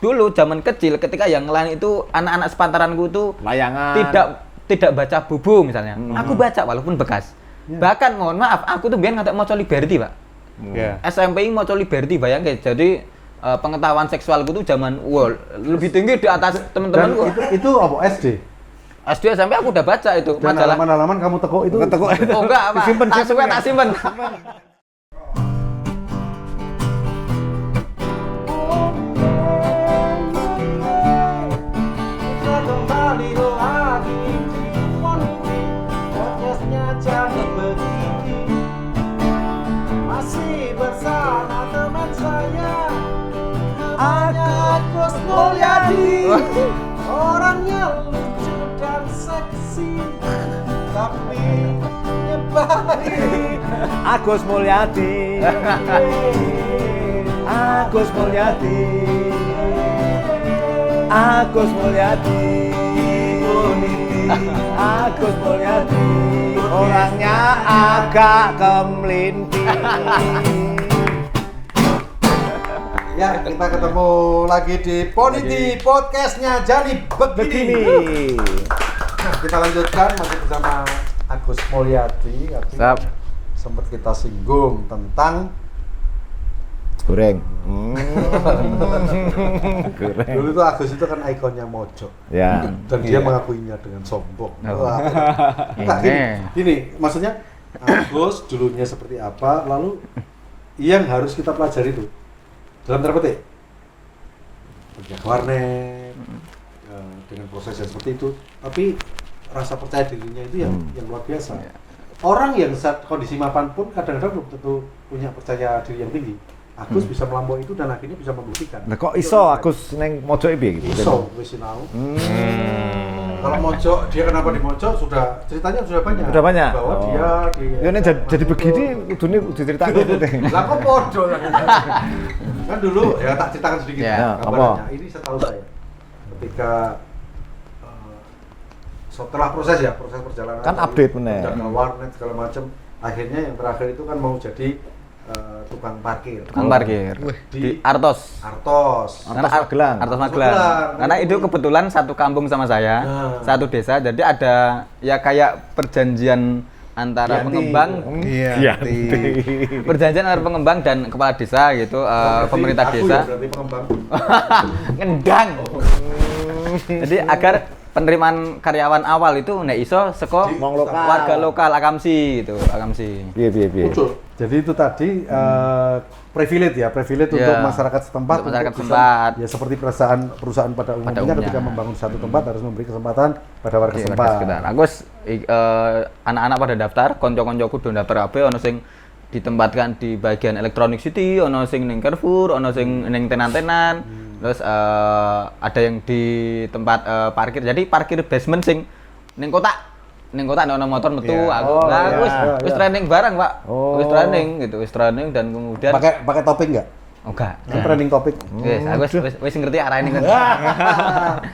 dulu zaman kecil ketika yang lain itu anak-anak sepantaranku itu layangan tidak baca bubu misalnya. Aku baca walaupun bekas. Bahkan mohon maaf, aku tuh biar nggak mau Liberty, Pak. SMP mau Liberty, bayangin. Jadi pengetahuan seksualku tuh zaman lebih tinggi di atas teman-temanku. Itu apa SD? SD SMP aku udah baca itu Dan majalah. halaman-halaman kamu tekuk itu. Oh enggak, Pak. Tak simpen. Kembali lagi di podcastnya Jangan Begini. Masih bersama teman saya Agus Mulyadi. Orangnya lucu dan seksi, tapi baik. Agus Mulyadi. Agus Mulyadi. Agus Mulyadi. Agus Mulyadi. Orangnya agak kemelinting. Ya, kita ketemu lagi di Poniti podcastnya Jadi Begini. Nah, kita lanjutkan masih bersama Agus Mulyadi. Sempat kita singgung tentang Goreng. Dulu tuh Agus itu kan ikonnya Mojo. Ya. Dan dia mengakuinya dengan sombong. Wah. Nah, Ini. gini, maksudnya Agus dulunya seperti apa, lalu yang harus kita pelajari itu dalam tanda petik kerja ke warnet dengan proses yang seperti itu, tapi rasa percaya dirinya itu yang luar biasa. Orang yang saat kondisi mapan pun kadang-kadang belum tentu punya percaya diri yang tinggi. Agus bisa melampaui itu dan akhirnya bisa membuktikan. Nah kok iso Agus neng mojo piye gitu? Iso wis sinau. Kalau Mojo, dia kenapa di Mojo ceritanya sudah banyak. Udah banyak. Bahwa dia Ya nek jadi begini kudune diceritakan. Lah kok podo kan dulu ya tak ceritakan sedikit gambarannya. Ini setahu saya ketika setelah proses perjalanan Kan update meneh. Jaga warnet segala macam, akhirnya yang terakhir itu kan mau jadi tukang parkir. Tukang parkir di Artos. Artos Magelang. Artos Magelang. Karena itu kebetulan satu kampung sama saya, satu desa. Jadi ada ya kayak perjanjian antara pengembang, perjanjian antara pengembang dan kepala desa gitu, pemerintah desa. Berarti pengembang. Ngendang. Jadi agar penerimaan karyawan awal itu nek iso saka warga lokal Akamsi gitu, Akamsi. Piye. Jadi itu tadi privilege untuk masyarakat setempat. Untuk masyarakat setempat. Ya seperti perusahaan pada umumnya ketika membangun satu tempat harus memberi kesempatan pada warga setempat. Aku anak-anak pada daftar, konco-koncoku do daftar kabeh ono sing ditempatkan di bagian Electronic City, ono sing ning Carrefour, ono sing ning tenan-tenan. Terus ada yang di tempat parkir. Jadi parkir basement sing ning kotak ono motor metu. Aku wis training bareng, Pak. Wis training dan kemudian Pakai topik enggak? Oh, enggak. Kan training topik. Aku wis ngerti arahnya kan.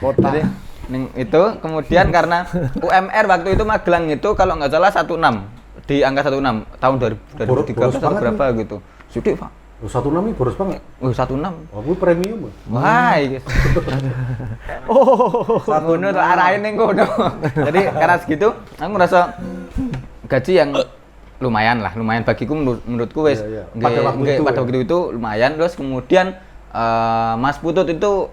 Jadi ning itu kemudian karena UMR waktu itu Magelang itu kalau nggak salah 16 di angka 16 tahun 2013 atau berapa gitu. Sudah, Pak. 16 ini boros banget. 16. Aku premium. Wah, iki. Ngono to arahe ning kono. Jadi karena segitu aku ngerasa gaji yang lumayan bagiku menurutku wis pada waktu itu lumayan. Terus kemudian Mas Putut itu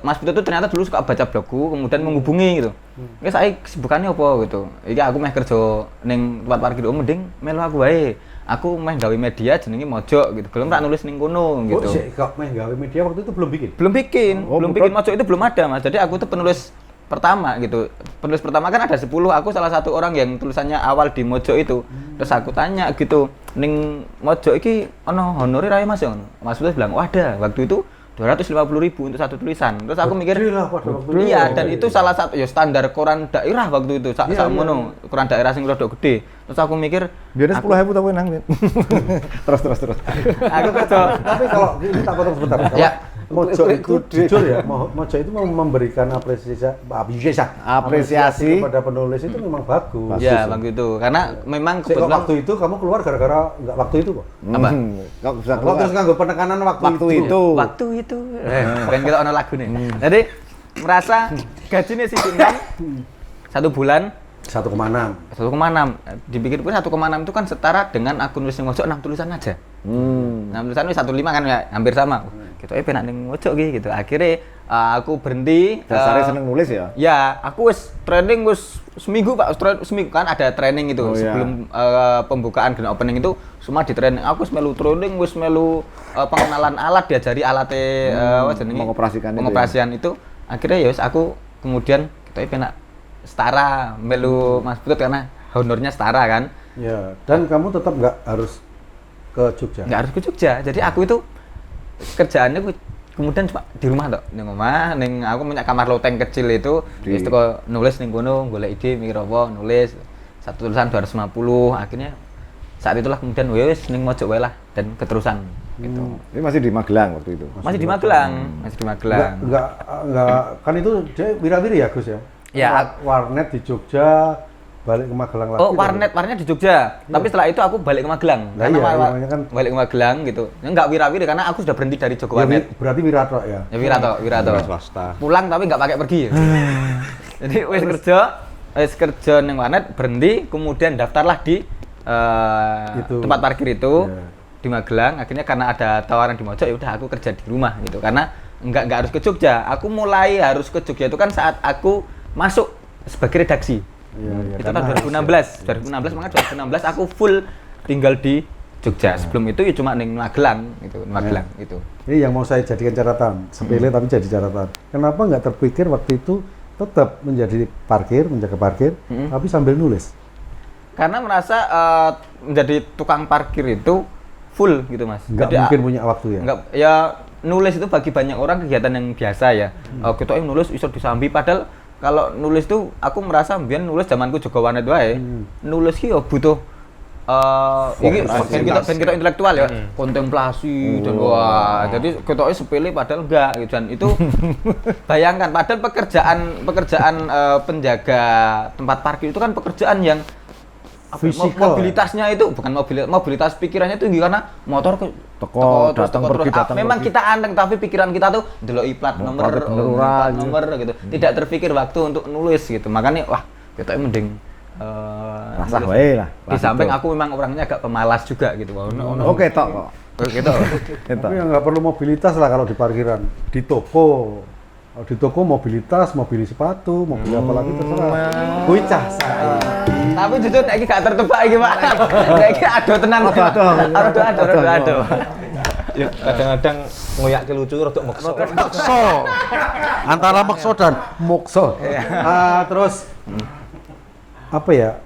Mas Putut itu ternyata dulu suka baca blogku, kemudian menghubungi gitu. Wis saiki kesibukannya apa gitu. Iki aku meh kerja ning tempat parkir mending melu aku wae. Aku meh gawe media jenenge Mojo gitu. Belum tak nulis ning kono gitu. Oh, sik kok meh gawe media waktu itu belum bikin. Belum bikin Mojo itu belum ada, Mas. Jadi aku tuh penulis pertama gitu. Penulis pertama kan ada 10, aku salah satu orang yang tulisannya awal di Mojo itu. Terus aku tanya gitu, ning Mojo iki ono honorer ae Mas ya ngono. Mas Putut bilang, "Oh, ada." Waktu itu 250.000 untuk satu tulisan. Terus aku mikir, iya, dan itu salah satu ya standar koran daerah waktu itu. Sakmono, koran daerah sing rada gede. Terus aku mikir, biar 10.000 tapi nang. Terus. Aku kerja. Tapi kalau ini tak potong sebentar. Ya. Mojo itu jujur ya, Mojo itu mau memberikan apresiasi kepada penulis itu memang bagus. Ya, waktu itu. Karena memang Kok waktu itu kamu keluar gara-gara nggak waktu itu kok? apa? Kok bisa Kalau terus nganggo penekanan waktu itu. Waktu itu. Kan kita ono lagu nih. Jadi merasa gajinya si Bintang 1 bulan 1,6. 1,6. Dipikir pun 1,6 itu kan setara dengan akun nulis Mojo 6 tulisan aja. 6 tulisan itu 1,5 kan ya, hampir sama. Gitu penak ning Mojo gitu. Akhirnya aku berhenti. Dasarnya seneng nulis ya? Ya, aku wis training wis seminggu Pak, seminggu kan ada training itu sebelum pembukaan grand opening itu semua di training. Aku wis melu training, wis melu pengenalan alat, diajari alatnya pengoperasian itu. Akhirnya ya wis aku kemudian kita penak setara melu Mas Putut karena honornya setara kan. Ya, dan kamu tetap nggak harus ke Jogja. Nggak harus ke Jogja. Jadi aku itu kerjaannya kemudian cuma di rumah toh, ning omah, ning aku punya kamar loteng kecil itu, wis teko nulis ning kono, golek ide mikir apa, nulis satu tulisan 250. Akhirnya saat itulah kemudian wis ning Mojo wae lah dan keterusan gitu. Ini masih di Magelang waktu itu. Masih di Magelang, masih di Magelang. Enggak kan itu dia wira-wiri ya Gus ya? Ya, warnet di Jogja, balik ke Magelang lagi. Oh, warnet di Jogja. Tapi setelah itu aku balik ke Magelang. Nah, karena kan balik ke Magelang gitu. Enggak wira-wiri karena aku sudah berhenti dari Joko ya, Warnet. berarti Wirato ya. Ya Wirato. Swasta. Pulang tapi nggak pakai pergi. Jadi wis kerja ning warnet, berhenti, kemudian daftarlah di tempat parkir itu di Magelang. Akhirnya karena ada tawaran di Mojo, ya udah aku kerja di rumah gitu. Karena nggak harus ke Jogja. Aku mulai harus ke Jogja itu kan saat aku masuk sebagai redaksi. Iya, Itu tahun 2016. 2016 maka 2016 aku full tinggal di Jogja. Sebelum itu ya cuma ning Magelang gitu, Magelang itu. Ini yang mau saya jadikan catatan, sepele tapi jadi catatan. Kenapa nggak terpikir waktu itu tetap menjadi menjaga parkir, tapi sambil nulis? Karena merasa menjadi tukang parkir itu full gitu Mas. Nggak Jadi, mungkin punya waktu ya? Nggak, ya nulis itu bagi banyak orang kegiatan yang biasa ya. Kita nulis iso disambi, padahal kalau nulis tuh aku merasa mbiyen nulis zamanku Joko Warnet wae. Nulis ki yo butuh ini kita intelektual ya, kontemplasi dan wah. Jadi ketoknya sepele padahal enggak gitu, dan itu bayangkan padahal pekerjaan penjaga tempat parkir itu kan pekerjaan yang mobilitasnya itu bukan mobilitas pikirannya tinggi karena motor teko terus. Memang kita anteng tapi pikiran kita tuh ndelok plat nomor gitu. Tidak terpikir waktu untuk nulis gitu. Makanya wah, kita mending rasah wae lah. Di samping aku memang orangnya agak pemalas juga gitu. Oke tok kok. Gitu. Tapi nggak perlu mobilitas lah kalau di parkiran. Di toko. Kalau di toko mobilitas, mau beli sepatu, mau beli apa lagi terserah. Kuwi cah saya. Tapi jujur nek iki gak tertebak iki, Pak. Nek iki ado tenan. Ado. Ya, kadang-kadang ngoyakke lucu rada meksa. Antara mekso dan mokso. Terus apa ya?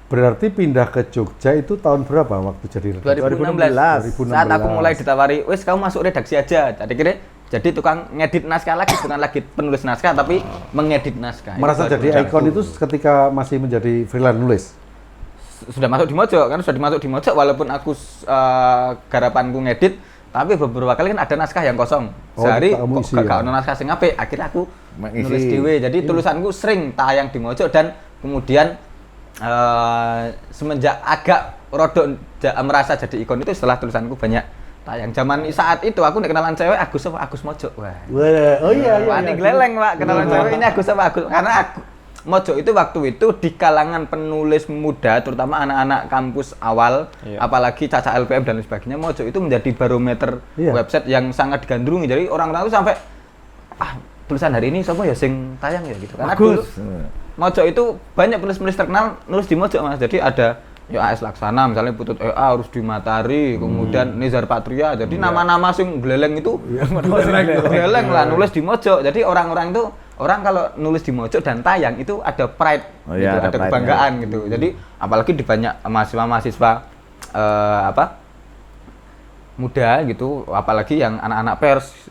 Berarti pindah ke Jogja itu tahun berapa waktu jadi 2016. Saat aku mulai ditawari, "Wis kamu masuk redaksi aja." Jadi tukang ngedit naskah lagi, bukan lagi penulis naskah tapi mengedit naskah. Merasa jadi ikon itu ketika masih menjadi freelance nulis. Sudah masuk di Mojo, kan sudah dimasuk di Mojo walaupun aku garapanku ngedit, tapi beberapa kali kan ada naskah yang kosong. Sehari gak ono naskah sing apik, akhirnya aku nulis dhewe. Jadi tulisanku sering tayang di Mojo dan kemudian semenjak agak rodok merasa jadi ikon itu setelah tulisanku banyak tayang. Zaman saat itu aku kenalan cewek Agus Mojo. Wah. Oh iya. Wani gleleng, Pak, kenalan cewek ini Agus karena Mojo itu waktu itu di kalangan penulis muda terutama anak-anak kampus awal, apalagi Caca LPM dan lain sebagainya, Mojo itu menjadi barometer website yang sangat digandrungi. Jadi orang-orang itu sampai tulisan hari ini siapa ya sing tayang ya gitu. Karena dulu Mojo itu banyak penulis-penulis terkenal nulis di Mojo, Mas. Jadi ada AS Laksana, misalnya Putut EA, Rusdi Matahari, kemudian Nizar Patria. Jadi nama-nama sing gleleng itu gleleng lah nulis di Mojo. Jadi orang-orang itu kalau nulis di Mojo dan tayang itu ada pride, gitu, ada kebanggaan gitu. Jadi apalagi di banyak mahasiswa muda gitu, apalagi yang anak-anak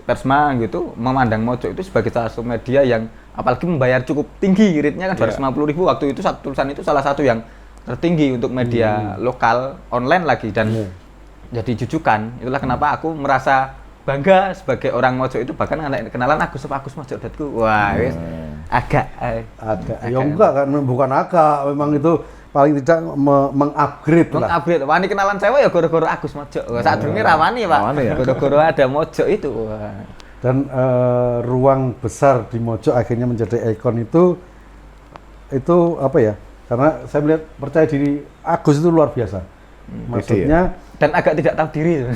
persma gitu memandang Mojo itu sebagai salah satu media yang apalagi membayar cukup tinggi, rate-nya kan 250.000 waktu itu. Satu tulisan itu salah satu yang tertinggi untuk media lokal online lagi dan jadi jujukan. Itulah kenapa aku merasa bangga sebagai orang Mojo itu, bahkan anak kenalan Agus Mojo.ku. Wah, wis agak Ya enggak kan, bukan agak, memang itu paling tidak mengupgrade lah. Mengupgrade. Wani kenalan saya ya gara-gara Agus Mojo. Sadurunge rawani, Pak. Rawani ya? Gara-gara ada Mojo itu. Wah. Dan ruang besar di Mojo akhirnya menjadi ikon itu apa ya? Karena saya melihat percaya diri Agus itu luar biasa. Maksudnya dan agak tidak tahu diri.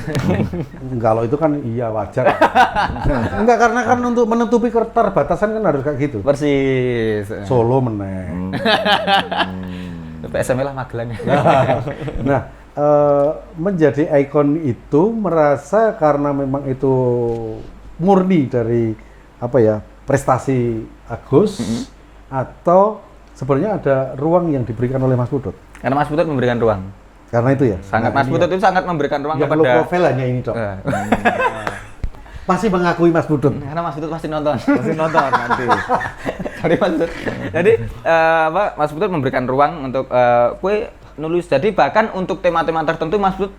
kalau itu kan iya wajar. Enggak, karena kan untuk menutupi keterbatasan kan harus kayak gitu. Persis. Solo meneng. PSM lah Magelang. Nah, menjadi ikon itu merasa karena memang itu murni dari apa ya, prestasi Agus atau sebenarnya ada ruang yang diberikan oleh Mas Putut? Karena Mas Putut memberikan ruang. Karena itu ya? Sangat, Mas Putut itu sangat memberikan ruang yang kepada... low profile hanya ini, Dok. Masih mengakui Mas Putut. Karena Mas Putut pasti nonton. Pasti nonton nanti. Sorry Mas Putut. Jadi Mas Putut memberikan ruang untuk kue nulis. Jadi bahkan untuk tema-tema tertentu Mas Putut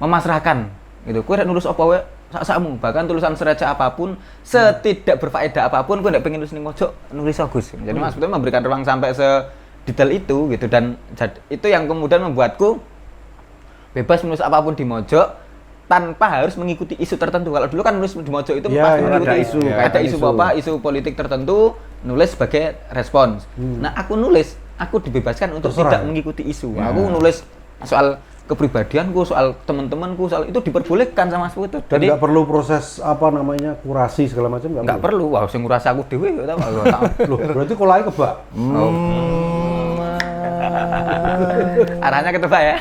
memasrahkan gitu. Kue nulis apa wae sak-sakmu. Bahkan tulisan sereceh apapun, setidak berfaedah apapun, kue ndak pengen nulis ning Mojo, nulis Agus. Jadi Mas Putut memberikan ruang sampai sedetail itu gitu, dan itu yang kemudian membuatku bebas menulis apapun di Mojo tanpa harus mengikuti isu tertentu. Kalau dulu kan nulis di Mojo itu Ya, pasti mengikuti ada isu, ada isu apa, isu politik tertentu, nulis sebagai respons. Nah, aku nulis, aku dibebaskan untuk Terserah, tidak ya? mengikuti isu. Aku nulis soal kepribadianku, soal teman-temanku, soal itu diperbolehkan sama Mas Putut. Dan Jadi nggak perlu proses apa namanya kurasi segala macam, nggak perlu. Wah, sing ngrasa aku dhewe ya tahu. Loh, berarti kolai kebak. Arahnya ke Tebak ya.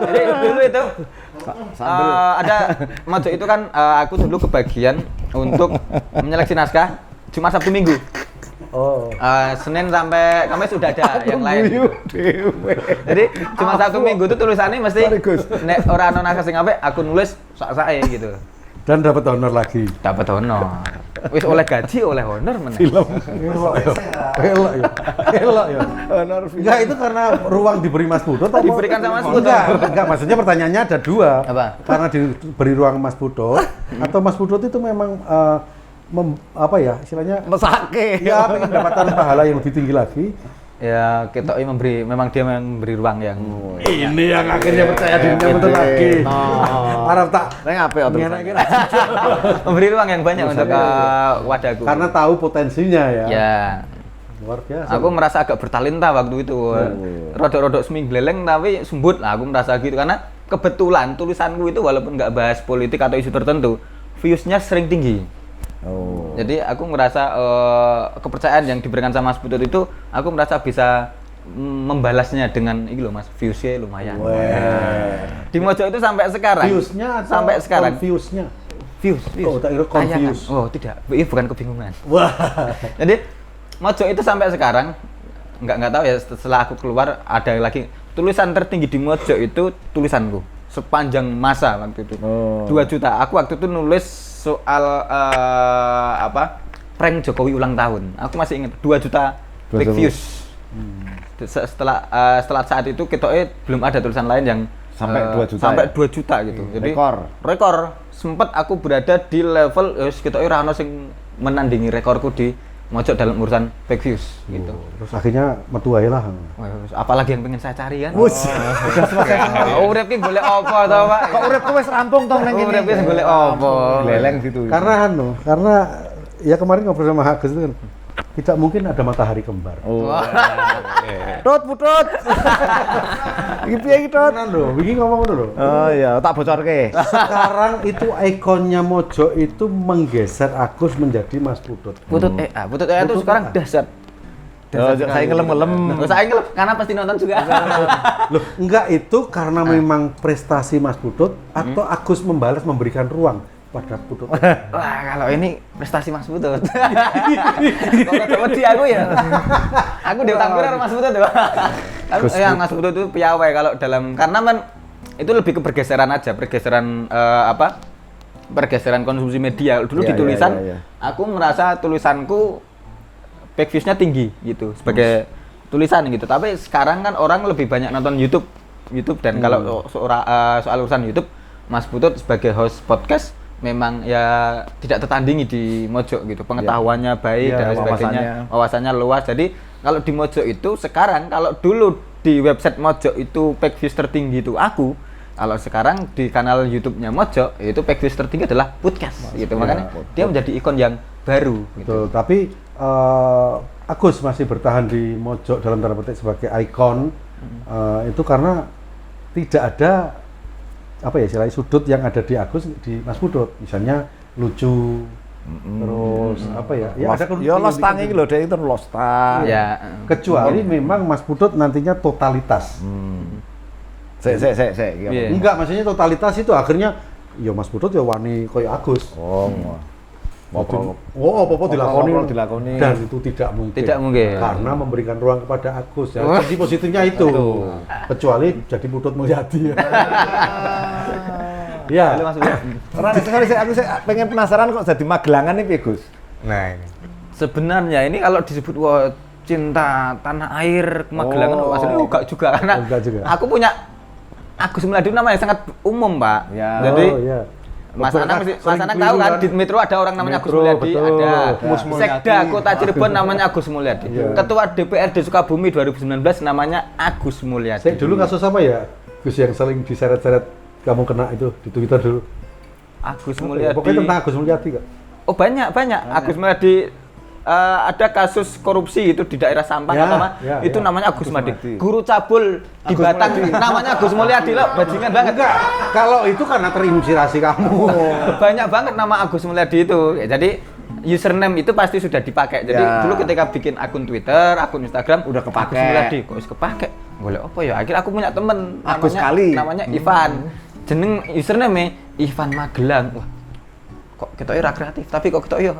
Jadi dulu itu ada Mojo itu kan aku dulu kebagian untuk menyeleksi naskah Jumat Sabtu Minggu. Oh. Senin sampai Kamis sudah ada yang lain. Jadi Jumat Sabtu Minggu itu tulisannya mesti nek ora ana naskah sing apik aku nulis sak-sake gitu. Dan dapat honor lagi. Dapat honor. Wis oleh gaji, oleh honor meneh. Film. Elok ya. Honor Enggak, itu karena ruang diberi Mas Putut atau Diberikan sama Mas Putut. Enggak, maksudnya pertanyaannya ada dua. Apa? Karena diberi ruang Mas Putut atau Mas Putut itu memang apa ya, istilahnya mesake. ya pengen mendapatkan pahala yang lebih tinggi lagi. Ya, kita memang dia memberi ruang yang Ini yang akhirnya percaya dirinya betul lagi. Harap tak Neng apik to. memberi ruang yang banyak untuk wadahku. karena tahu potensinya ya. Ya, Luar biasa. aku merasa agak bertalenta waktu itu. Rodok-rodok seminggleleng tapi sembut lah, aku merasa gitu karena kebetulan tulisanku itu walaupun nggak bahas politik atau isu tertentu, views-nya sering tinggi. Oh. Jadi aku merasa kepercayaan yang diberikan sama Mas Putut itu, aku merasa bisa membalasnya dengan ini loh Mas, views-nya lumayan. Di Mojo itu sampai sekarang. Views-nya atau sampai sekarang. confuse-nya? Views. Oh, tak kira confuse. Tayangan. Oh, tidak. Ini bukan kebingungan. Wah. Jadi Mojo itu sampai sekarang nggak tahu ya, setelah aku keluar ada lagi tulisan tertinggi di Mojo itu tulisanku sepanjang masa waktu itu. 2 juta. Aku waktu itu nulis soal prank Jokowi ulang tahun. Aku masih ingat 2 juta big views. Setelah saat itu belum ada tulisan lain yang Sampai 2 juta sampai ya? 2 juta gitu. Jadi Rekor. Sempat aku berada di level ora ono sing menandingi rekorku di Mojo dalam urusan back views gitu. Terus akhirnya metu ae lah. Wah, apalagi yang pengen saya cari kan. Udah selesai. Urip ki golek apa to, Pak? Kok uripku wis rampung tong nang Urip ki kene. golek apa? Leleng situ. Karena ya kemarin ngobrol sama Agus itu kan tidak mungkin ada matahari kembar. Tut putut. Iki piye iki Tut? Tenan lho, wingi ngomong ngono lho. Oh iya, tak bocorke. Sekarang itu ikonnya Mojo itu menggeser Agus menjadi Mas Putut. Putut EA itu sekarang dahsyat. Oh, saya ngelem-ngelem. Saya ngelem karena pasti nonton juga. Loh, enggak itu karena memang prestasi Mas Putut atau Agus memberikan ruang pada Putut. Wah, kalau ini prestasi Mas Putut. Kalau dapat di aku ya. Aku diutang karo Mas Putut tuh. Yang Mas Putut itu piawai kalau dalam karena itu lebih ke pergeseran aja, pergeseran pergeseran konsumsi media. Dulu di tulisan aku merasa tulisanku back views-nya tinggi gitu sebagai tulisan gitu. Tapi sekarang kan orang lebih banyak nonton YouTube dan kalau soal urusan YouTube, Mas Putut sebagai host podcast memang ya tidak tertandingi di Mojok gitu. Pengetahuannya baik Iya, dan lain sebagainya, wawasannya luas. Jadi kalau di Mojok itu sekarang, kalau dulu di website Mojok itu page views tertinggi itu aku, kalau sekarang di kanal YouTube-nya Mojok itu page views tertinggi adalah podcast gitu. Makanya dia menjadi ikon yang baru gitu. Betul, tapi Agus masih bertahan di Mojok dalam tanda petik sebagai ikon itu karena tidak ada apa ya istilahnya sudut yang ada di Agus di Mas Putut, misalnya lucu, terus apa ya? Ya ada Ya lostang iki lho, Dek, itu lostang. Ya, kecuali memang Mas Putut nantinya totalitas. Sik. Iya. Enggak, maksudnya totalitas itu akhirnya ya Mas Putut ya wani koyo Agus. Apa-apa dilakoni. Dan itu tidak mungkin. Tidak mungkin. Karena memberikan ruang kepada Agus ya. Jadi positifnya itu. Kecuali jadi Putut Mulyadi. Ya. Ora aku pengen penasaran kok jadi Magelangan nih piye, Gus? Nah, ini. Sebenarnya ini kalau disebut wah cinta tanah air Magelangan aslinya enggak juga karena Enggak juga. aku punya Agus Mulyadi namanya sangat umum, Pak. Ya. Jadi iya. Mas Betul, Anang, kan? Mas Sering Anang keliru tahu kan kan? di Metro ada orang namanya Agus Metro, Mulyadi, betul. ada Agus Sekda Kota Cirebon namanya Agus Mulyadi. Iya. Ketua DPRD Sukabumi 2019 namanya Agus Mulyadi. Saya dulu kasus apa ya? Gus yang sering diseret-seret kamu kena itu di Twitter dulu. Agus Apa ya? Mulyadi. Pokoknya tentang Agus Mulyadi kok. Oh banyak. Agus Mulyadi ada kasus korupsi itu di daerah Sampang Ya, atau apa? ya, Itu ya. namanya Agus Agus Mulyadi. Mulyadi. Guru cabul di Agus Batang Mulyadi. namanya Agus Mulyadi loh, bajingan banget. Enggak, kalau itu karena terinspirasi kamu. Banyak banget nama Agus Mulyadi itu. Ya, jadi username itu pasti sudah dipakai. Jadi Ya. dulu ketika bikin akun Twitter, akun Instagram Udah kepake. Agus Mulyadi kok wis kepake. Golek apa ya? Akhirnya aku punya temen Agus kali. namanya Ivan. Jeneng username Ivan Magelang. Wah. Kok ketok ora kreatif, tapi kok ketok yo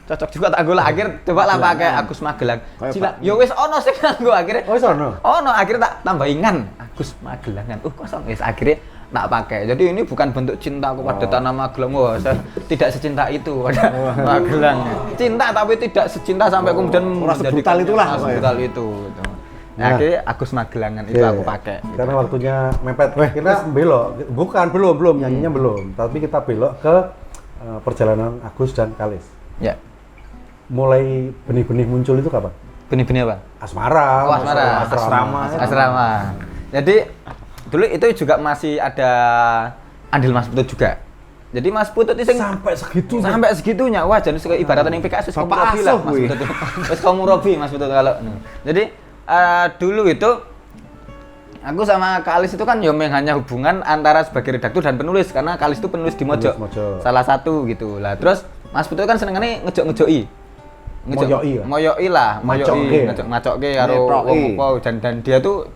cocok juga tak golek. Akhir coba lah pakai Agus Magelang. Kayak Cila, Pak- yo wis ono sing nganggo akhirnya. Oh, sono. Ono akhirnya tak tambahingan Agus Magelangan. Kosong wis akhirnya nak pakai. Jadi ini bukan bentuk cinta kepada tanah Magelang. Wah, saya tidak secinta itu pada Magelang. Cinta tapi tidak secinta sampai kemudian Ora sebutal itulah. sebutal itu gitu. Nah, akhirnya Agus Magelangan itu Iya, aku iya. pakai. Karena waktunya mepet. Kita belok, bukan belum nyanyinya belum, tapi kita belok ke perjalanan Agus dan Kalis. Ya. Mulai benih-benih muncul itu kapan? Benih-benih apa? Asmara. Oh, asmara. Asrama. Jadi dulu itu juga masih ada andil Mas Putut juga. Jadi Mas Putut itu Sampai segitu. sampai segitunya. Wah, jadi kayak ibaratnya yang PKS wis Bapak kamu robi lah asuh Mas kuwi. Putut. Wis kamu robi Mas Putut kalau. Jadi dulu itu aku sama Kalis itu kan ya hanya hubungan antara sebagai redaktur dan penulis karena Kalis itu penulis di Mojok. Mojok. Salah satu gitu. Lah terus Mas Putut kan senengane ngejok-ngejoki. Moyoki lah. Moyoki lah, Macokke. ngacokke karo Nyetroki. wong apa dan dia tuh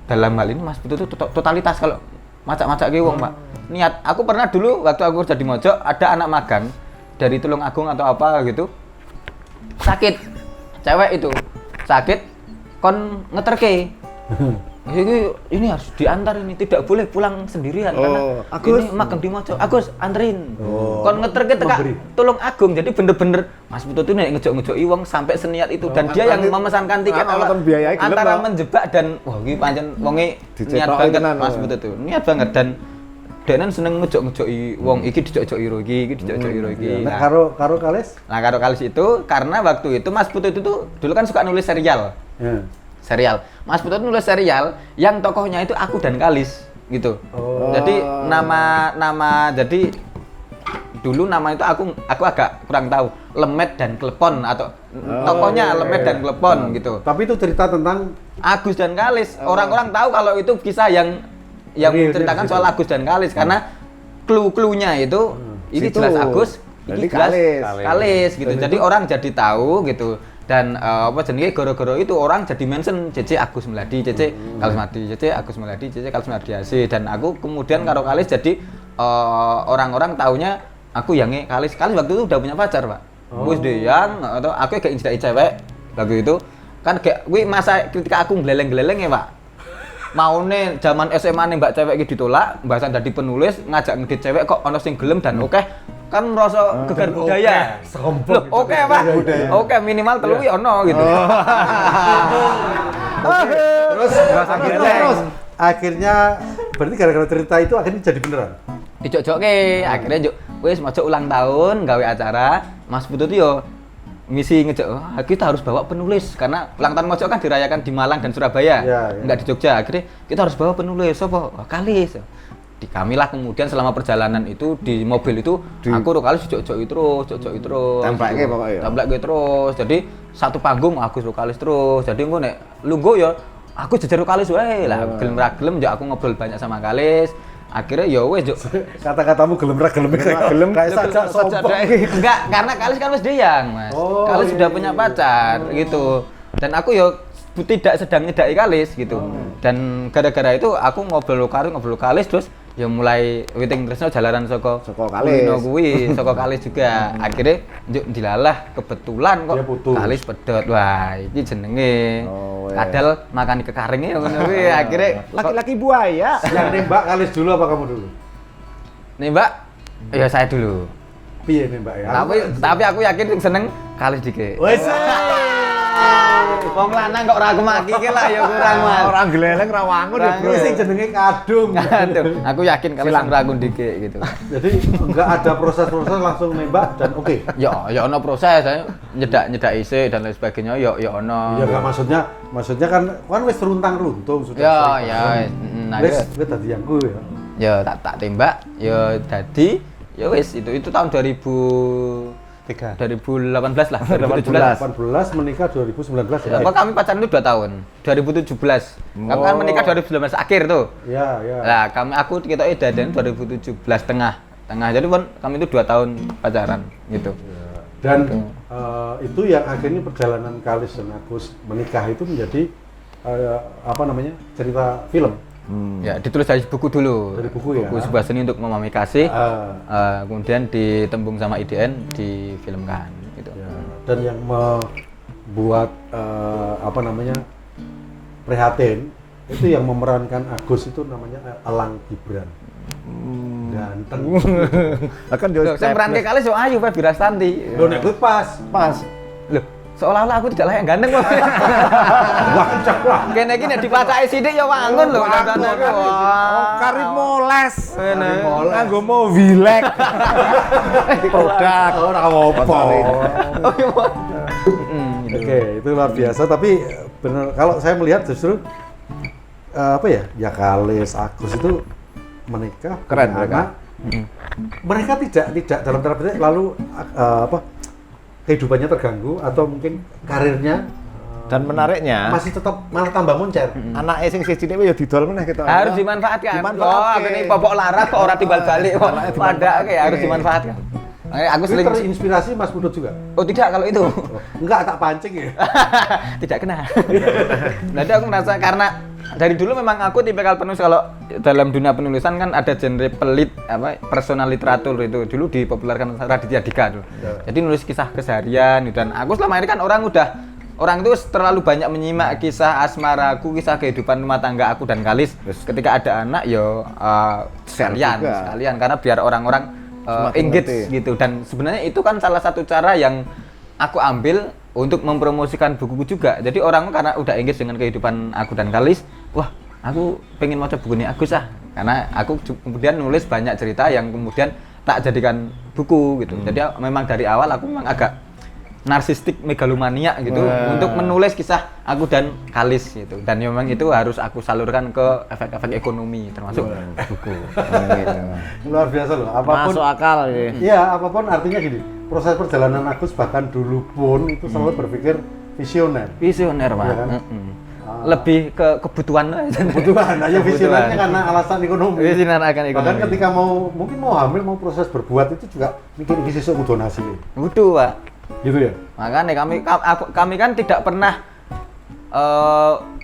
dalam hal ini Mas Putut tuh totalitas kalau macak-macake wong, Pak. Niat, aku pernah dulu waktu aku kerja di Mojok ada anak magang dari Tulungagung atau apa gitu. Sakit. Cewek itu. Sakit kon ngeterke. Ini harus diantar ini, tidak boleh pulang sendirian karena Agus. ini magang di Mojok. Agus anterin. Oh. Kon ngeterke teka Memberi. Tulungagung. Jadi bener-bener Mas Putut itu nek ngejok-ngejoki wong sampai seniat itu dan dia yang memesankan tiket nonton biayai gelem, antara Pak. menjebak dan wah iki pancen wonge Dicetoki niat banget tenan, Mas Pak. Putut itu. Niat banget dan Denan seneng ngejok-ngejoki wong iki dijok-joki ro iki dijok-joki ro iki. Nah, Nah, karo Kalis? karo Kalis itu karena waktu itu Mas Putut itu dulu kan suka nulis serial. Ya. Serial. Mas Putut nulis serial yang tokohnya itu aku dan Kalis gitu. Oh. Jadi nama jadi dulu nama itu aku agak kurang tahu. Lemet dan Klepon atau tokohnya iya, Lemet iya. dan Klepon gitu. Tapi itu cerita tentang Agus dan Kalis. Orang-orang tahu kalau itu kisah yang Real, menceritakan real, soal gitu. Agus dan Kalis karena clue-cluenya itu ini Situ. jelas Agus, ini Jadi jelas Kalis. Kalis gitu. Dan Jadi itu- orang jadi tahu gitu. Dan apa jenenge goro-goro itu orang jadi mention CC Agus Mulyadi, CC Kalis Mulyadi, CC Agus Mulyadi, CC Kalis Mulyadi. Dan aku kemudian karo Kalis jadi orang-orang taunya aku yang Kalis. Kalis waktu itu udah punya pacar, Pak. Wis deh yang atau aku kayak injak cewek waktu itu. Kan kayak kuwi masa ketika aku gleleng-gleleng ya, Pak. Maune zaman SMA nih Mbak cewek iki ditolak, mbasan dadi penulis, ngajak ngedit cewek kok ono sing gelem dan oke kan merasa gegar budaya. Sombong Loh, gitu. oke, Pak. Budaya. Oke, minimal telu ki ono gitu. Terus akhirnya berarti gara-gara cerita itu akhirnya jadi beneran. Dijok-jokke, akhirnya juk wis mojo ulang tahun gawe acara, Mas Putut yo misi ngejak, kita harus bawa penulis karena ulang tahun Mojo kan dirayakan di Malang dan Surabaya, enggak di Jogja. Akhirnya kita harus bawa penulis, apa? Kalis. Di kamilah kemudian selama perjalanan itu di mobil itu aku Kalis jojoki terus. Templake pokoknya. Templake terus. Jadi satu panggung aku Kalis terus. Jadi engko nek lungguh ya aku jejer Kalis wae lah. Gelem ra gelem ya aku ngobrol banyak sama Kalis. Akhirnya ya wes kata-katamu gelem ra gelem kayak saja sombong. Enggak, karena Kalis kan wis deyang, Mas. Kalis sudah punya pacar gitu. Dan aku ya tidak sedang nyedaki Kalis gitu. Dan gara-gara itu aku ngobrol Kalis terus ya mulai witing tresno jalaran saka Kalis. Kuwi, saka Kalis juga. Akhirnya njuk dilalah kebetulan kok Kalis pedot. Wah, iki jenenge. Kadal makani kekaringe ngono kuwi. Akhirnya Laki-laki buaya. Yang nembak Kalis dulu apa kamu dulu? Nembak ya saya dulu. Piye nembak ya? Tapi aku yakin sing seneng Kalis dike. Wes. Wong lanang kok ora kemaki ki lah ya kurang, Mas. Orang geleleng ra wangun ya, Bro. Sing jenenge kadung. Aduh, aku yakin Kalis ngeragun dike gitu. Jadi enggak ada proses-proses langsung nembak dan oke. Ya ono proses, saya nyedak isik dan lain sebagainya ya ono. Iya enggak maksudnya kan wis runtang-runtung sudah. Ya, nah wis dadi yang ku ya. Ya tak tembak, ya dadi ya wis itu tahun 2018 lah, 2018 menikah 2019 ya. Apa kami pacaran itu 2 tahun, 2017. Kami kan menikah 2019 akhir tuh. Iya. Nah, aku kita dadan 2017 tengah. Jadi pun kami itu 2 tahun pacaran gitu. Ya. Dan itu yang akhirnya perjalanan Kalis dan Agus menikah itu menjadi cerita film. Ya, ditulis dari buku dulu. Dari buku ya. Buku Sebuah Seni untuk Memahami Kasih. Kemudian ditembung sama IDN, difilmkan gitu. Ya. Dan yang membuat prihatin itu yang memerankan Agus itu namanya Elang Gibran. Ganteng. Akan Loh, saya meranke Kalis yo ayu Pak Birastanti. Lho nek kuwi pas. Loh, seolah-olah aku tidak layak ganteng kok. Wancak lah. Kene iki nek dipacaki sithik ya wangun lho ganteng. Karir moles. Ngene. Nganggo mau wilek. Produk. Ora apa-apa. Oh iya. Oke, itu luar biasa tapi benar kalau saya melihat justru ya Kalis, Agus itu menikah Keren punya anak. Mereka tidak dalam tanda petik lalu kehidupannya terganggu atau mungkin karirnya Dan menariknya masih tetap malah tambah moncer. Anake sing cilik ya didol meneh ketok. Harus dimanfaatkan. Dimanfaatkan. Oh, ini popok lara kok ora timbal balik. Padahal harus dimanfaatkan. Aku Itu sering terinspirasi Mas Putut juga? Oh tidak kalau itu. Enggak, tak pancing ya? Tidak kena. Jadi aku merasa karena dari dulu memang aku tipikal penulis kalau dalam dunia penulisan kan ada genre pelit personal literatur itu dulu dipopulerkan Raditya Dika dulu. Jadi nulis kisah keseharian dan aku selama ini kan orang itu terlalu banyak menyimak kisah asmaraku, kisah kehidupan rumah tangga aku dan Kalis. Ketika ada anak sekalian karena biar orang-orang engage gitu. Dan sebenarnya itu kan salah satu cara yang aku ambil untuk mempromosikan bukuku juga. Jadi orang karena udah engage dengan kehidupan aku dan Kalis, wah aku pengen baca buku ini Agus karena aku kemudian nulis banyak cerita yang kemudian tak jadikan buku gitu. Jadi memang dari awal aku memang agak narsistik megalomania gitu untuk menulis kisah aku dan Kalis gitu. Dan memang itu harus aku salurkan ke efek-efek ekonomi termasuk buku. Luar biasa loh. Apapun masuk akal ya. Iya, apapun artinya gini. Proses perjalanan Agus bahkan dulu pun itu selalu berpikir visioner. Visioner, Pak. Ya kan? Lebih ke kebutuhan aja. Kebutuhan aja visionernya karena alasan ekonomi. Visioner akan ekonomi. Bahkan ketika mungkin mau hamil, mau proses berbuat itu juga mikir iki sesuk kudu donasi. Butuh, Pak. Gitu ya. Makanya kami kan tidak pernah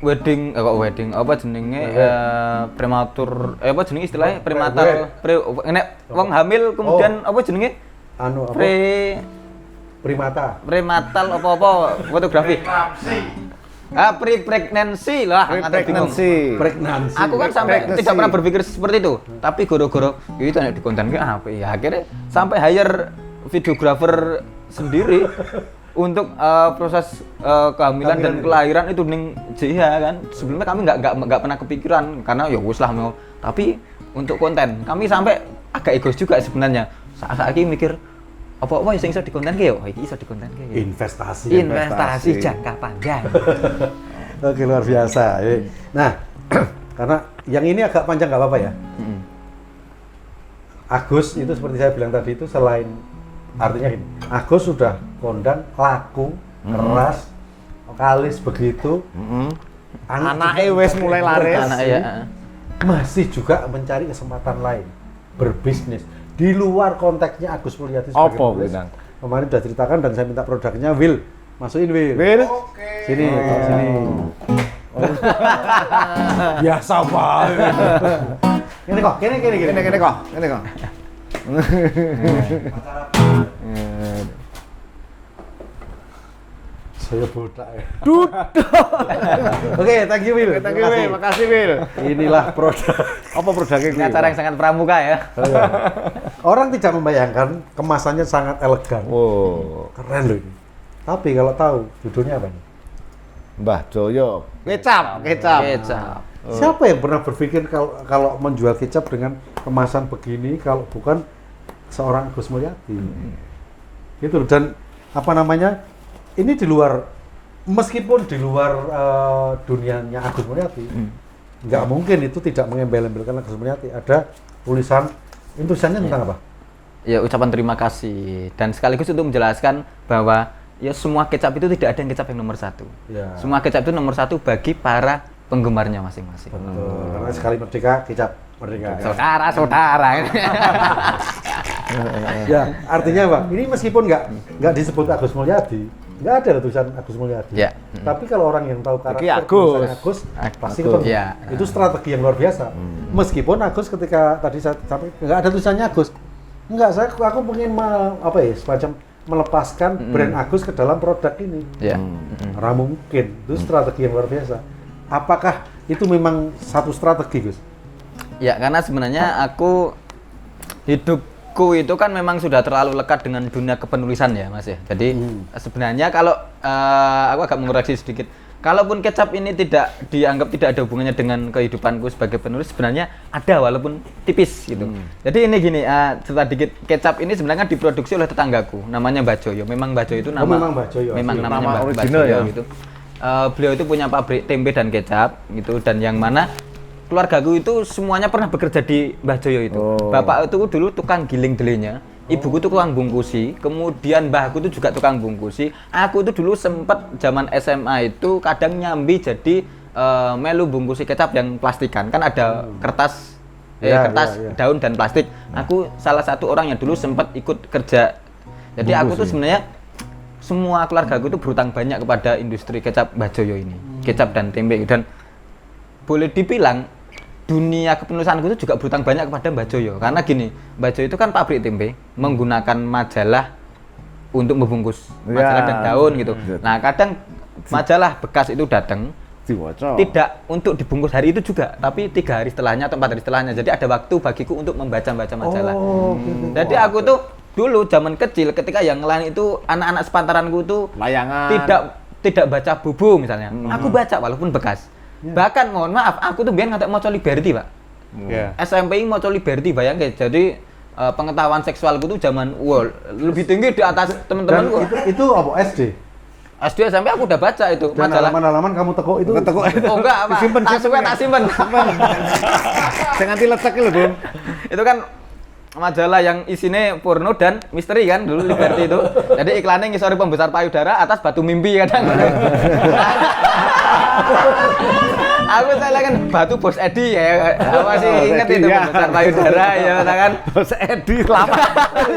wedding apa jenenge prematur apa jenenge istilahnya prematur nek wong hamil kemudian apa jenenge prematal apa fotografi pre-pregnancy lah Pregnancy. Aku kan sampai tidak pernah berpikir seperti itu tapi goro-goro itu nek dikontenke apa ya akhirnya sampai hire videographer sendiri untuk proses kehamilan dan kelahiran itu ning JH kan. Sebelumnya kami nggak pernah kepikiran karena ya wis lah mau. Tapi untuk konten kami sampai agak egois juga sebenarnya. Saat-saat ini mikir apa-apa sing iso dikontenke yo, iki iso dikontenke. Investasi jangka panjang. Oke, luar biasa. Nah, karena yang ini agak panjang nggak apa-apa ya. Agus itu seperti saya bilang tadi itu selain artinya gini, Agus sudah kondang, laku, keras, kalis begitu. Anaknya wes mulai laris. Masih juga mencari kesempatan lain berbisnis di luar konteksnya Agus Mulyadi sebagai Apa, penulis. Bang? Kemarin sudah ceritakan dan saya minta produknya Will. Masukin Will. Oke. Sini, sini. Biasa banget. Ini kok. Saya botak ya. Oke, thank you Will. Thank you, Will. Makasih, Will. Inilah produk. Apa produknya Ini acara yang sangat pramuka ya. Orang tidak membayangkan kemasannya sangat elegan. Wow. Keren loh ini. Tapi kalau tahu judulnya apa nih? Mbah Joyo. Kecap. Kecap. Siapa yang pernah berpikir kalau menjual kecap dengan kemasan begini kalau bukan seorang Agus Mulyadi? Gitu loh. Dan apa namanya? Ini di luar, meskipun di luar dunianya Agus Mulyadi, nggak mungkin itu tidak mengembel-embelkan Agus Mulyadi. Ada tulisannya tentang apa? Ya ucapan terima kasih dan sekaligus untuk menjelaskan bahwa ya semua kecap itu tidak ada yang kecap yang nomor satu. Ya. Semua kecap itu nomor satu bagi para penggemarnya masing-masing. Betul. Karena sekali merdeka, kecap merdeka. Saudara. Ya, artinya apa? Ini meskipun nggak disebut Agus Mulyadi, nggak ada tulisan Agus Mulyadi. Ya. Tapi kalau orang yang tahu karakter Agus. tulisan Agus, pasti ketemu. Ya. Itu strategi yang luar biasa. Meskipun Agus ketika tadi saya sampai nggak ada tulisannya Agus, aku pengen semacam melepaskan brand Agus ke dalam produk ini. Ya. Karena mungkin itu strategi yang luar biasa. Apakah itu memang satu strategi, Gus? Ya, karena sebenarnya hidupku itu kan memang sudah terlalu lekat dengan dunia kepenulisan ya, Mas ya. Jadi sebenarnya kalau aku agak mengoreksi sedikit, kalaupun kecap ini tidak dianggap tidak ada hubungannya dengan kehidupanku sebagai penulis, sebenarnya ada walaupun tipis gitu. Jadi ini gini, cerita dikit, kecap ini sebenarnya diproduksi oleh tetanggaku, namanya Mbak Joyo. Memang Mbak Joyo itu memang Mbak Joyo. Memang namanya nama Mbak original Joyo ya? gitu. Beliau itu punya pabrik tempe dan kecap gitu, dan yang mana keluargaku itu semuanya pernah bekerja di Mbah Joyo itu. Bapak itu dulu tukang giling delenya, ibuku itu tukang bungkusi, kemudian mbahku itu juga tukang bungkusi. Aku itu dulu sempat zaman SMA itu kadang nyambi jadi melu bungkusi kecap yang plastikan. Kan ada kertas daun dan plastik. Aku salah satu orang yang dulu sempat ikut kerja. Jadi aku tuh sebenarnya semua keluargaku itu berutang banyak kepada industri kecap Mbah Joyo ini. Kecap dan tempe, dan boleh dibilang dunia kepenulisanku itu juga berutang banyak kepada Mbah Joyo. Karena gini, Mbah Joyo itu kan pabrik tempe, menggunakan majalah untuk membungkus majalah dan daun gitu. Nah, kadang majalah bekas itu datang tidak untuk dibungkus hari itu juga, tapi 3 hari setelahnya atau 4 hari setelahnya. Jadi ada waktu bagiku untuk membaca-baca majalah. Jadi aku tuh dulu zaman kecil ketika yang lain itu anak-anak sepantaranku itu layangan tidak baca Bubu misalnya. Aku baca walaupun bekas. Bahkan mohon maaf, aku tuh biar nggak mau Liberty, Pak. SMP ini mau Liberty, bayangin. Jadi pengetahuan seksualku tuh zaman lebih tinggi di atas teman-temanku. Itu apa SD? SD SMP aku udah baca itu Dan majalah. halaman-halaman kamu tekuk itu. Oh enggak, Pak. Tak simpen. saya nganti letek lho, Bung. Itu kan majalah yang isinya porno dan misteri kan dulu Liberty itu. Jadi iklannya ngisori pembesar payudara atas batu mimpi kadang. Aku saya kan batu Bos Edi ya. Aku masih inget itu pembesar payudara ya kan. Bos Edi lama.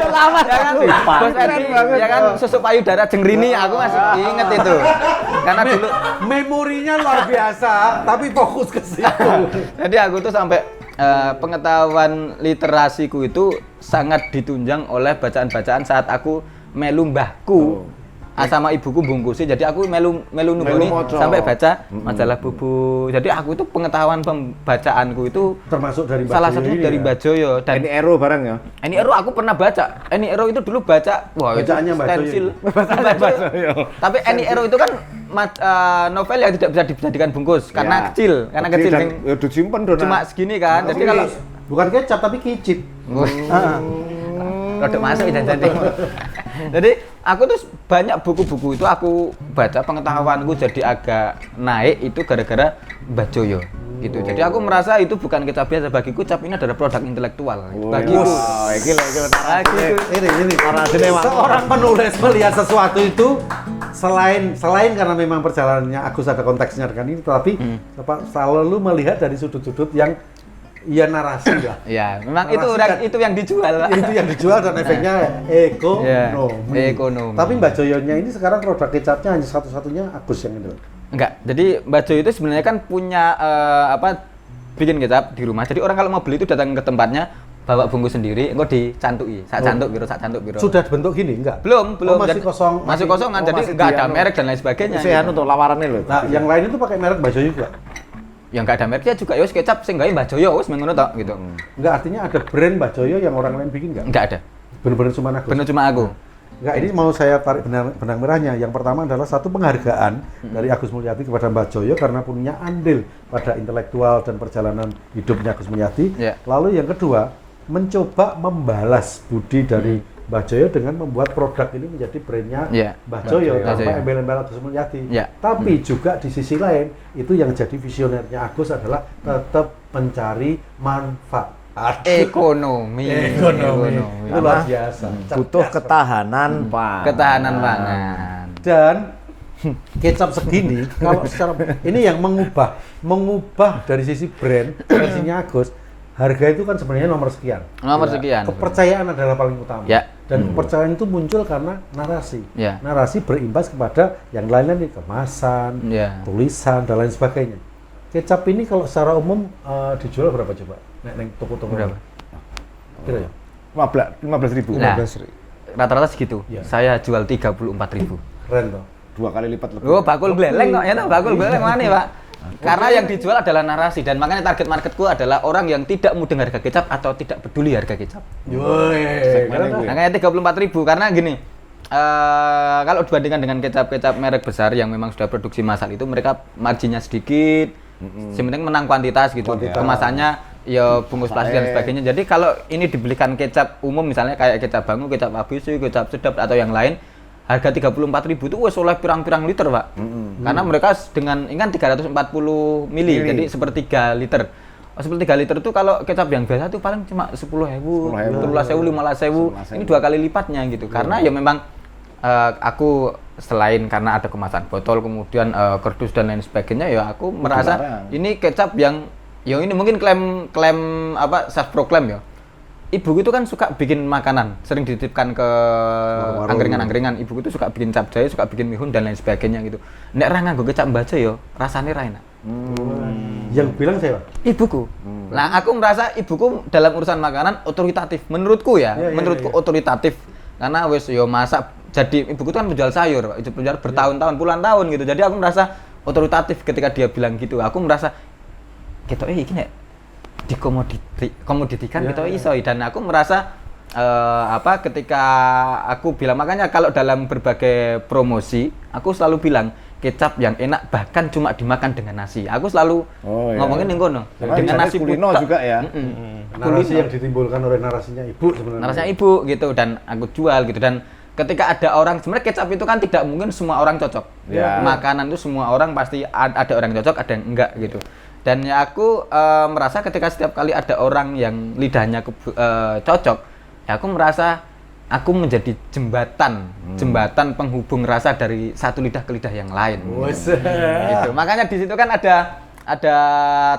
Lama Ya kan Bos Edi ya kan susu payudara jengrini, aku masih inget itu. Karena dulu memorinya luar biasa, tapi fokus ke situ. jadi aku tuh sampai pengetahuan literasiku itu sangat ditunjang oleh bacaan-bacaan saat aku melu mbahku sama ibuku bungkusi. Jadi aku melu nunggoni sampai baca majalah Bubu. Jadi aku itu pengetahuan pembacaanku itu Termasuk dari salah satunya dari Mbah Joyo. Dan Ini Ero barang ya. Eni Ero aku pernah baca. Eni Ero itu dulu baca, wah itu Bacaannya Mbah Joyo. stensil. Mbah Joyo. Tapi Eni Ero itu kan novel yang tidak bisa dijadikan bungkus karena kecil, dan Sing ya disimpen dong. cuma segini kan. Jadi kalau bukan kecap tapi kicip. rodok masuk jajan. Jadi aku tuh banyak buku-buku itu aku baca, pengetahuanku jadi agak naik itu gara-gara Mbah Joyo gitu. Jadi aku merasa itu bukan kitab biasa, bagiku cap ini adalah produk intelektual. Bagiku. Iki ini Seorang penulis melihat sesuatu itu selain karena memang perjalanannya Agus ada konteksnya dengan ini, tapi selalu melihat dari sudut-sudut yang narasi lah. Ya, memang Narasi itu yang dijual. Pak. Itu yang dijual dan efeknya ekonomi. Ekonomi. Tapi Mbak Joyonya ini sekarang produk kecapnya hanya satu-satunya Agus yang itu. Enggak. Jadi Mbak Joyo itu sebenarnya kan punya bikin kecap di rumah. Jadi orang kalau mau beli itu datang ke tempatnya, bawa bungkus sendiri, engko dicantui, sak cantuk piro. Sudah bentuk gini enggak? Belum. Masih kosong. Masih kosongan. Jadi enggak ada merek dan lain sebagainya. Saya untuk lawarannya loh. Nah, yang lain itu pakai merek Mbak Joyo juga. Yang enggak ada mereknya juga ya wis kecap sing gawe Mbah Joyo wis ngono tok gitu. Enggak, artinya ada brand Mbak Joyo yang orang lain bikin enggak? Enggak ada. Bener-bener cuma Agus. Bener cuma aku. Enggak, ini mau saya tarik benang merahnya. Yang pertama adalah satu penghargaan dari Agus Mulyadi kepada Mbak Joyo karena punya andil pada intelektual dan perjalanan hidupnya Agus Mulyadi. Yeah. Lalu yang kedua, mencoba membalas budi dari Mbah Joyo dengan membuat produk ini menjadi brandnya Mbah Joyo tanpa embel-embel Agus Mulyadi. Yeah. Tapi juga di sisi lain, itu yang jadi visionernya Agus adalah tetap mencari manfaat. Ekonomi. Itu luar biasa. Butuh ketahanan pangan. Ketahanan pangan. Dan kecap segini kalau secara ini yang mengubah dari sisi brand versinya Agus, harga itu kan sebenarnya nomor sekian. Nomor sekian. Kepercayaan adalah paling utama. Ya. Dan kepercayaan itu muncul karena narasi. Ya. Narasi berimbas kepada yang lain-lain, kemasan, tulisan dan lain sebagainya. Kecap ini kalau secara umum dijual berapa coba? Neng toko-toko berapa? Kira ya? 15.000. Nah, rata-rata segitu. Ya. Saya jual 34.000. Keren toh. 2 kali lipat lebih. Oh, bakul beleng kok ya toh, bakul beleng mana, Pak? Karena yang dijual adalah narasi dan makanya target marketku adalah orang yang tidak mudeng harga kecap atau tidak peduli harga kecap. Makanya 34.000 karena gini. Kalau dibandingkan dengan kecap-kecap merek besar yang memang sudah produksi massal itu mereka marginnya sedikit. Yang penting menang kuantitas gitu. Kemasannya ya bungkus plastik dan sebagainya. Jadi kalau ini dibelikan kecap umum misalnya kayak kecap Bangu, kecap ABC, kecap Sedap atau yang lain, harga 34.000 itu wes oleh pirang-pirang liter, Pak. Karena mereka dengan ini kan 340 mili, jadi sepertiga liter. Sepertiga liter itu kalau kecap yang biasa itu paling cuma 10.000, 13.000, 15.000. Ini 2 kali lipatnya gitu. Karena ya memang aku selain karena ada kemasan botol, kemudian kardus dan lain sebagainya, ya aku merasa ini kecap yang ini mungkin klaim apa self proclaim ya. Ibuku itu kan suka bikin makanan, sering dititipkan ke angkringan-angkringan. Ibuku itu suka bikin capcay, suka bikin mihun dan lain sebagainya gitu. Nek ra nganggo kecap Mbah Joyo, rasane ra enak. Yang bilang siapa? Ibuku. Nah, aku merasa ibuku dalam urusan makanan otoritatif. Menurutku menurutku otoritatif. Karena wis yo masak jadi ibuku itu kan menjual sayur, itu menjual bertahun-tahun, puluhan tahun gitu. Jadi aku merasa otoritatif ketika dia bilang gitu. Aku merasa ketoke iki nek dikomoditikan gitu iso dan aku merasa ketika aku bilang makanya kalau dalam berbagai promosi aku selalu bilang kecap yang enak bahkan cuma dimakan dengan nasi. Aku selalu ngomongin ning kono. Dengan nasi kulino juga ya. Narasi yang ditimbulkan oleh narasinya ibu sebenarnya. Narasinya ibu gitu dan aku jual gitu dan ketika ada orang sebenarnya kecap itu kan tidak mungkin semua orang cocok. Makanan itu semua orang pasti ada orang yang cocok, ada yang enggak gitu. Dan ya aku merasa ketika setiap kali ada orang yang lidahnya cocok, ya aku merasa aku menjadi jembatan penghubung rasa dari satu lidah ke lidah yang lain. Gitu. Makanya di situ kan ada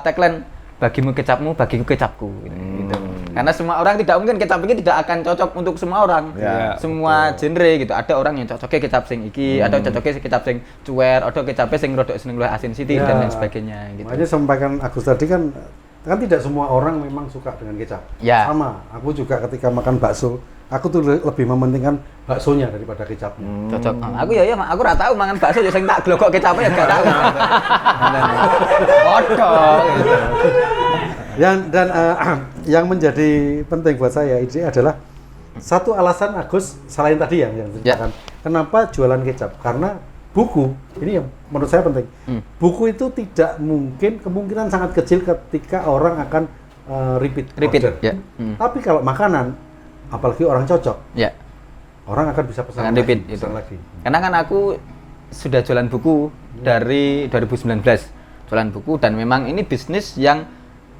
tagline bagimu kecapmu, bagiku kecapku. Gitu. Karena semua orang tidak mungkin kecap ini tidak akan cocok untuk semua orang. Semua genre gitu. Ada orang yang cocoknya kecap sing iki, ada cocoknya kecap sing cuwer, ada kecapnya sing rodok seneng luwih asin sithik dan lain sebagainya gitu. Makanya sampaikan Agus tadi kan tidak semua orang memang suka dengan kecap. Sama, aku juga ketika makan bakso, aku tuh lebih mementingkan baksonya daripada kecapnya. Cocok. Aku aku ora tahu mangan bakso ya sing tak glokok kecapnya ya gak tahu. Kodok gitu. Yang menjadi penting buat saya ini adalah satu alasan Agus selain tadi yang ceritakan kenapa jualan kecap, karena buku ini yang menurut saya penting. Buku itu tidak mungkin, kemungkinan sangat kecil ketika orang akan repeat order. Tapi kalau makanan apalagi orang cocok, Ya. orang akan bisa pesan Akan lagi, repeat itu. pesan lagi. Karena kan aku sudah jualan buku dari 2019. Jualan buku dan memang ini bisnis yang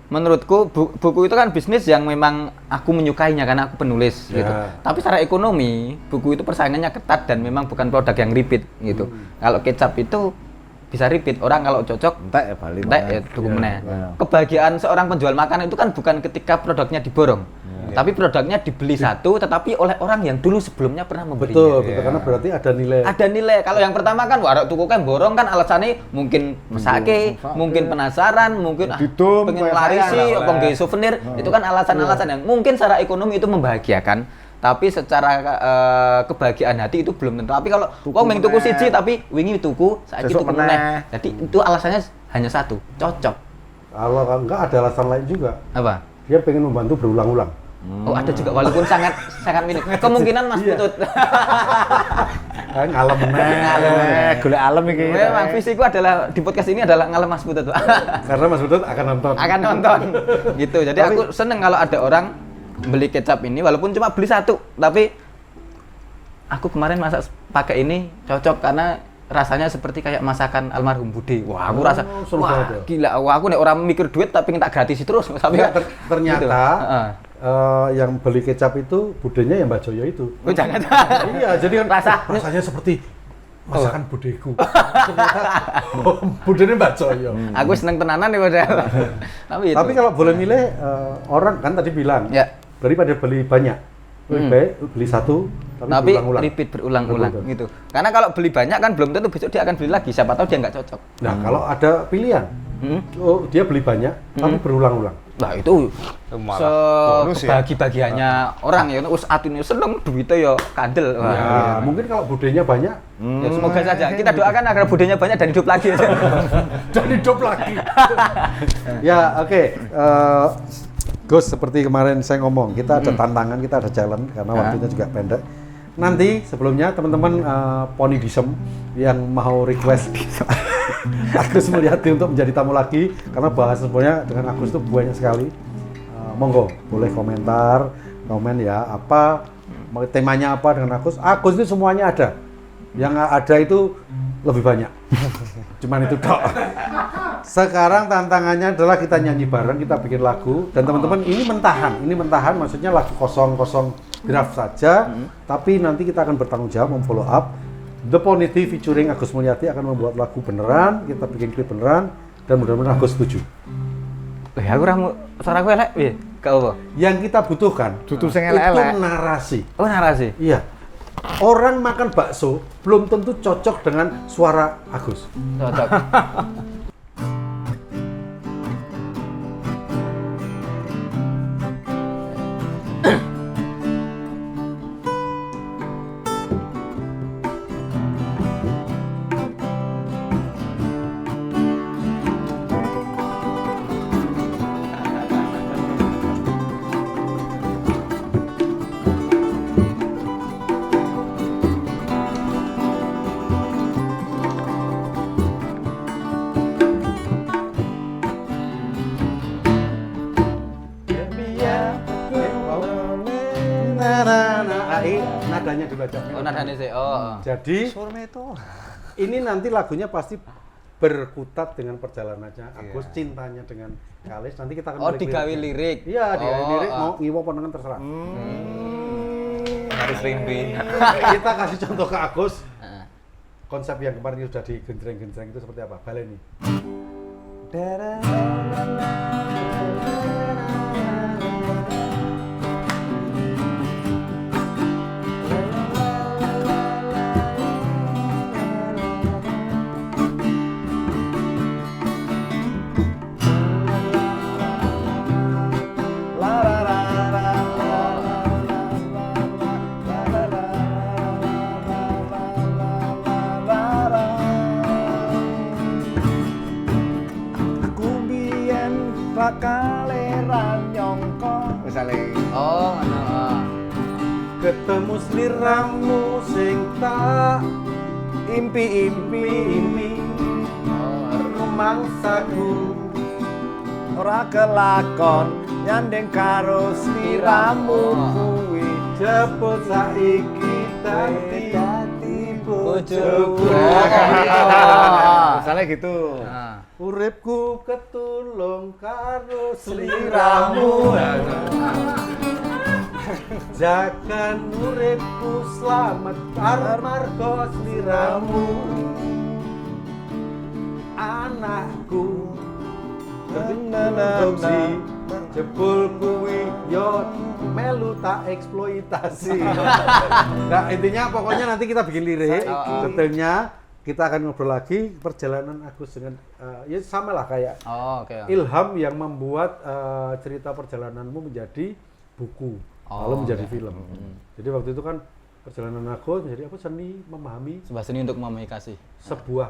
menurutku buku itu kan bisnis yang memang aku menyukainya karena aku penulis gitu. Tapi secara ekonomi buku itu persaingannya ketat dan memang bukan produk yang repeat gitu. Kalau kecap itu bisa repeat, orang kalau cocok Entek ya balik. entek ya tuku meneh. Ya. Kebahagiaan seorang penjual makanan itu kan bukan ketika produknya diborong. Tapi produknya dibeli satu tetapi oleh orang yang dulu sebelumnya pernah membelinya. Betul, karena berarti ada nilai. Ada nilai. Kalau yang pertama kan warung tuku kan borong kan alasannya mungkin mesake, mungkin penasaran, mungkin Didum, pengen kayak larisi, saya lah. apa nggih souvenir. Itu kan alasan-alasan yang mungkin secara ekonomi itu membahagiakan. Tapi secara kebahagiaan hati itu belum tentu. Tapi kalau wong meng tuku siji tapi wingi tuku, saiki Besok tuku meneh. meneh. Jadi itu alasannya hanya satu, cocok. Kalau enggak ada alasan lain juga. Apa? Dia pengen membantu berulang-ulang. Oh, ada juga walaupun sangat minim. Kemungkinan Mas Iya. Putut. Ngalem meneh. Golek alam iki. Memang visiku adalah di podcast ini adalah ngalem Mas Putut. Karena Mas Butut akan nonton. Akan nonton gitu. Jadi Tapi- aku seneng kalau ada orang beli kecap ini walaupun cuma beli satu, tapi aku kemarin masak pakai ini cocok karena rasanya seperti kayak masakan almarhum Bude. Wah, aku rasa seru wah banget ya. gila. Wah, aku nek orang mikir duit tapi minta gratis terus sampai Enggak, ternyata gitu. Heeh. yang beli kecap itu budenya yang Mbak Joyo itu. Oh, jangan. Iya, jadi kan rasanya seperti masakan budeku. Ternyata budenya Mbak Joyo. Aku seneng tenanan ya padahal. Tapi itu. Tapi kalau boleh milih, orang kan tadi bilang, Ya. daripada beli banyak, lebih baik beli satu, tapi berulang-ulang. repeat berulang-ulang Betul. gitu. Karena kalau beli banyak kan belum tentu besok dia akan beli lagi. Siapa tahu dia nggak cocok. Nah, kalau ada pilihan, dia beli banyak, tapi berulang-ulang. Nah itu Malah bonus ya. bagi-bagiannya orang ya, us atune seneng duitnya ya kandel. Wah, Ya, mungkin kalau budenya banyak, ya, semoga saja kita doakan agar budenya banyak dan hidup lagi. dan hidup lagi. Ya, oke. Gus, seperti kemarin saya ngomong, kita ada tantangan, kita ada challenge karena waktunya juga pendek. Nanti sebelumnya teman-teman Ponidism yang mau request Agus Mulyadi untuk menjadi tamu lagi karena bahas sebenarnya dengan Agus itu banyak sekali. Monggo, boleh komen ya apa temanya apa dengan Agus. Agus itu semuanya ada. Yang ada itu lebih banyak. Cuman itu tok. Sekarang tantangannya adalah kita nyanyi bareng, kita bikin lagu dan teman-teman ini mentahan maksudnya lagu kosong draft saja, tapi nanti kita akan bertanggung jawab memfollow up. The Ponity featuring Agus Mulyadi akan membuat lagu beneran, kita bikin klip beneran dan mudah-mudahan Agus setuju. Aku ramu suara gue elek, piye? Gak apa. Yang kita butuhkan Dudu sing itu elek-elek. narasi. Oh narasi. Iya. Orang makan bakso belum tentu cocok dengan suara Agus. Cocok. Nadanya dulu aja. Oh nadane sih. Oh. Jadi Surmeto. ini nanti lagunya pasti berkutat dengan perjalanannya Agus, cintanya dengan Kalis. Nanti kita akan Oh balik digawe liriknya. lirik. Iya, digawe Oh, lirik oh. mau ngiwo ponengan terserah. Harus rimbi. Kita kasih contoh ke Agus. Konsep yang kemarin sudah digenjreng-genjreng itu seperti apa? Baleni. Aku biyen bakale ra nyangka. Misale Oh ngono. Ketemu sliramu sing tak impi-impi rumangsaku. ora kelakon nyandeng karo sliramu kuwi jebul saiki dadi bojoku. Misalnya gitu. Nah. Uripku ketulung karo sliramu. Jagan uripku slamet karo marga sliramu. Anakku adopsi jebul kuwi yo melu tak eksploitasi. Nah, intinya pokoknya nanti kita bikin lirik detailnya. Kita akan ngobrol lagi perjalanan Agus dengan ya sama lah kayak Oke. Ilham yang membuat cerita perjalananmu menjadi buku lalu menjadi film. Jadi waktu itu kan perjalanan Agus menjadi apa, seni memahami Sebuah seni untuk memahami kasih. sebuah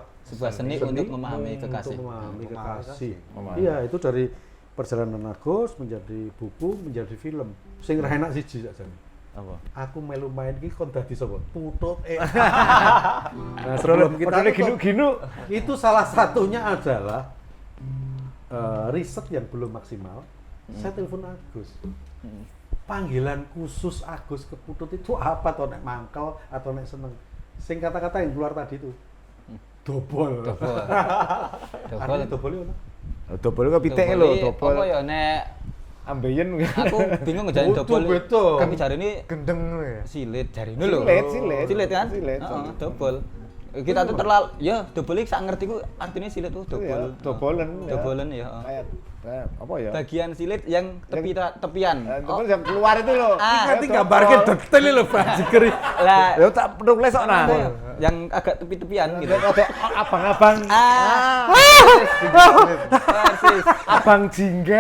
Seni untuk memahami kekasih. Untuk memahami kekasih. Iya, itu dari perjalanan Agus menjadi buku menjadi film. Sing ra enak siji sakjane. Apa? Aku melu main iki kon dadi sapa? Putut. Nah, sebelum kita ginu-ginu. itu salah satunya adalah riset yang belum maksimal. Saya telepon Agus. Panggilan khusus Agus ke Putut itu apa toh, nek mangkel atau nek seneng? Sing kata-kata yang keluar tadi itu dobol. Artinya dobol itu apa? Dobol kok pitik lho, dobol. Apa ya nek Ambeien. aku bingung ngejain Butuh, dobol. betul. Kami cari ini Gendeng ya. silit jari ini lho. Silit kan? Silit. Heeh, dobol. Kita tuh terlalu ya dobol iki sak ngerti ku artinya silit tuh dobol. Dobolen. Dobolen ya. Kayak apa ya? Bagian silit yang tepian. Dobol yang keluar itu loh. Nanti gambarnya detail lho, Bajiger. Lah Ya tak penulis kok nah. yang agak tepi-tepian gitu. Ada abang-abang. Persis. Abang jingga.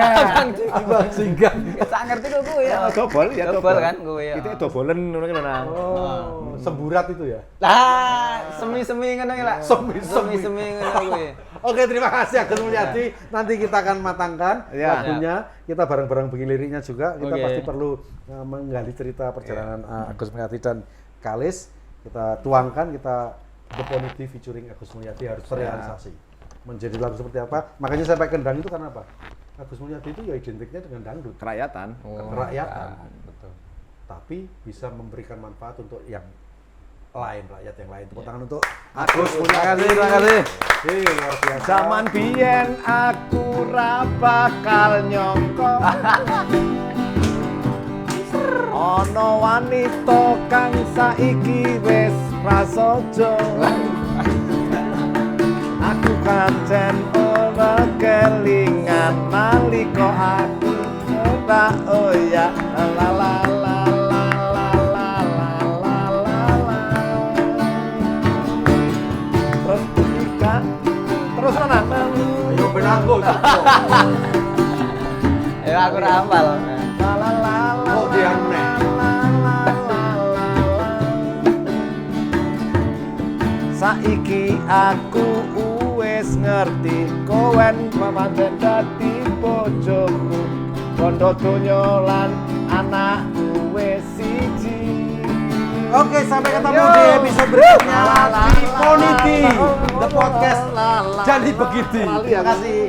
Abang singgang. Sak ngerti kok kowe ya. Dobol ya Dobol kan kowe ya. Itu dobolen ngono ki lho nah. Oh, semburat itu ya. Lah, semi-semi ngono ya lah. Semi-semi. Semi ngono kowe. Oke, terima kasih Agus Mulyadi. Nanti kita akan matangkan Ya. lagunya. Kita bareng-bareng bikin liriknya juga. Kita Oke. pasti perlu menggali cerita perjalanan Agus Mulyadi dan Kalis. Kita tuangkan, kita Deponiti featuring Agus Mulyadi harus terrealisasi. Menjadi lagu seperti apa? Makanya saya pakai kendang itu karena apa? Agus Mulyadi itu ya identiknya dengan dangdut, Kerakyatan. kerakyatan. Betul. Tapi bisa memberikan manfaat untuk yang lain, rakyat yang lain. Tepuk tangan untuk Agus Mulyadi. Terima kasih. Luar biasa. Zaman biyen aku ra bakal nyangka ana wanita kang saiki wis prasaja. Aku kancen ora kelingan nalika aku ora ya la la la la la la la la. Terus ketika terus ana Ayo ben aku. Ya aku ora hafal. la la la la. Kok dia aneh? Saiki aku wis ngerti kowen pamanten dadi bojoku, bondo donya lan anakku wis siji. Oke, sampai ketemu di episode berikutnya di Poniti The Podcast. Jadi begitu. Terima kasih.